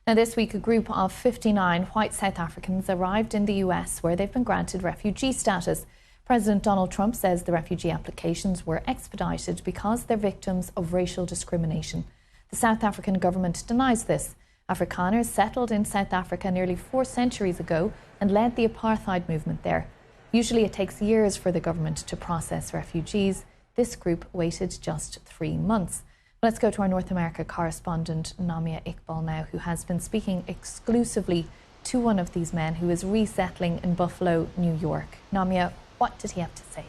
Now, this week, a group of 59 white South Africans arrived in the US, where they've been granted refugee status. President Donald Trump says the refugee applications were expedited because they're victims of racial discrimination. The South African government denies this. Afrikaners settled in South Africa nearly 4 centuries ago and led the apartheid movement there. Usually it takes years for the government to process refugees. This group waited just 3 months. Let's go to our North America correspondent, Namia Iqbal, now, who has been speaking exclusively to one of these men who is resettling in Buffalo, New York. Namia, what did he have to say?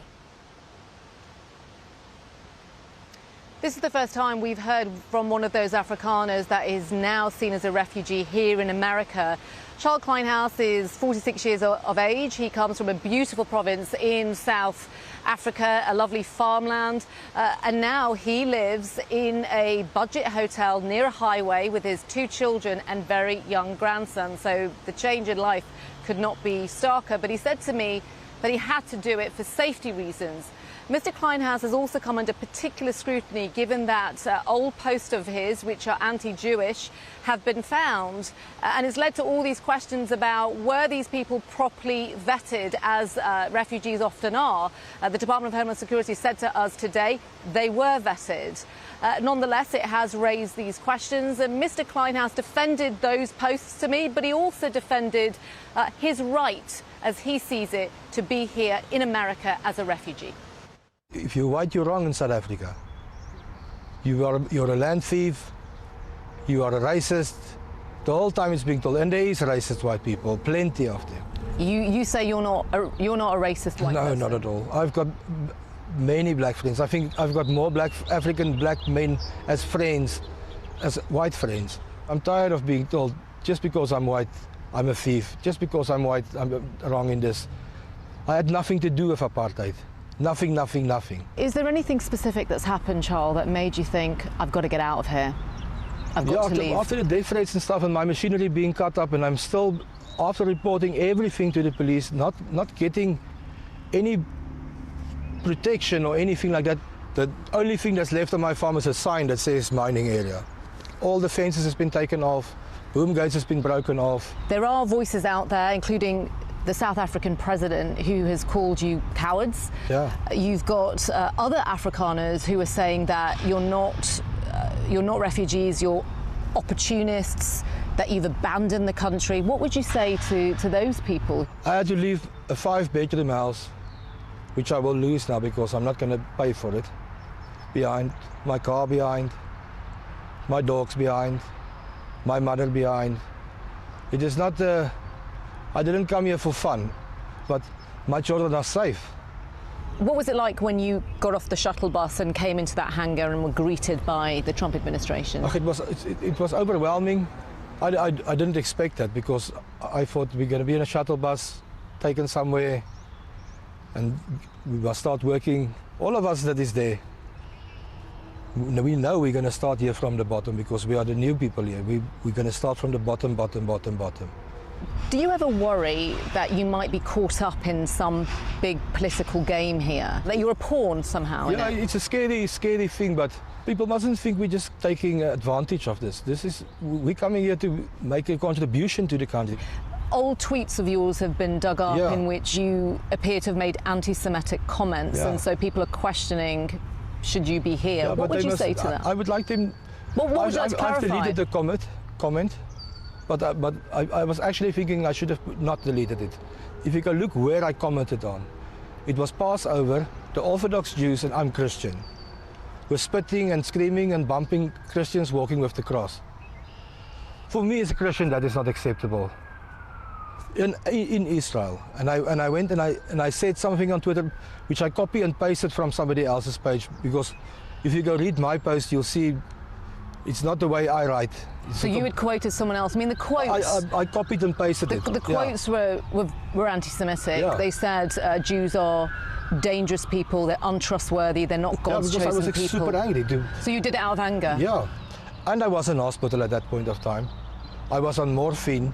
This is the first time we've heard from one of those Afrikaners that is now seen as a refugee here in America. Charl Kleinhaus is 46 years of age. He comes from a beautiful province in South Africa, a lovely farmland, and now he lives in a budget hotel near a highway with his 2 children and very young grandson. So the change in life could not be starker, but he said to me that he had to do it for safety reasons. Mr. Kleinhaus has also come under particular scrutiny given that old posts of his, which are anti-Jewish, have been found, and has led to all these questions about were these people properly vetted, as refugees often are. The Department of Homeland Security said to us today they were vetted. Nonetheless, it has raised these questions, and Mr. Kleinhaus defended those posts to me, but he also defended his right, as he sees it, to be here in America as a refugee. If you're white, you're wrong in South Africa. You're a land thief, you are a racist. The whole time it's being told, and there is racist white people, plenty of them. You say you're not a racist white person? No, not at all. I've got many black friends. I think I've got more African black men as friends as white friends. I'm tired of being told, just because I'm white, I'm a thief. Just because I'm white, I'm wrong in this. I had nothing to do with apartheid. Nothing, nothing, nothing. Is there anything specific that's happened, Charl, that made you think, I've got to get out of here? I've got to leave? After the death rates and stuff and my machinery being cut up, and I'm still, after reporting everything to the police, not getting any protection or anything like that, the only thing that's left on my farm is a sign that says mining area. All the fences has been taken off, boom gates has been broken off. There are voices out there, including the South African President, who has called you cowards. Yeah. You've got other Afrikaners who are saying that you're not refugees, you're opportunists, that you've abandoned the country. What would you say to those people? I had to leave a 5-bedroom house, which I will lose now because I'm not going to pay for it, behind, my car behind, my dogs behind, my mother behind. It is not I didn't come here for fun, but my children are safe. What was it like when you got off the shuttle bus and came into that hangar and were greeted by the Trump administration? It was overwhelming. I didn't expect that because I thought we're going to be in a shuttle bus, taken somewhere, and we must start working. All of us that is there, we know we're going to start here from the bottom because we are the new people here. We're going to start from the bottom. Do you ever worry that you might be caught up in some big political game here? That you're a pawn somehow? Yeah, it's a scary thing, but people mustn't think we're just taking advantage of this. We're coming here to make a contribution to the country. Old tweets of yours have been dug up in which you appear to have made anti-Semitic comments, and so people are questioning, should you be here? Yeah, what would you say to that? I would like them... What would you like to clarify? I've deleted the comment. But I was actually thinking I should have not deleted it. If you can look where I commented on, it was Passover, the Orthodox Jews, and I'm Christian, were spitting and screaming and bumping Christians walking with the cross. For me as a Christian, that is not acceptable. In Israel, and I went and I said something on Twitter, which I copy and pasted from somebody else's page, because if you go read my post, you'll see it's not the way I write. So you had quoted someone else. I mean, the quotes... I copied and pasted it. The quotes were anti-Semitic. Yeah. They said Jews are dangerous people, they're untrustworthy, they're not God's chosen people. I was super angry too. So you did it out of anger? Yeah. And I was in hospital at that point of time. I was on morphine.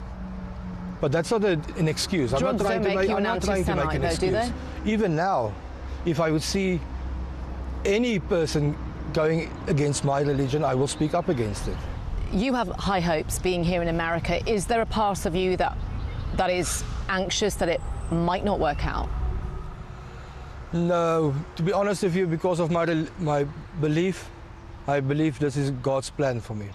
But that's not an excuse. Drugs don't make you an anti-Semite, though, do they? Even now, if I would see any person going against my religion, I will speak up against it. You have high hopes being here in America. Is there a part of you that is anxious that it might not work out? No, to be honest with you, because of my belief, I believe this is God's plan for me.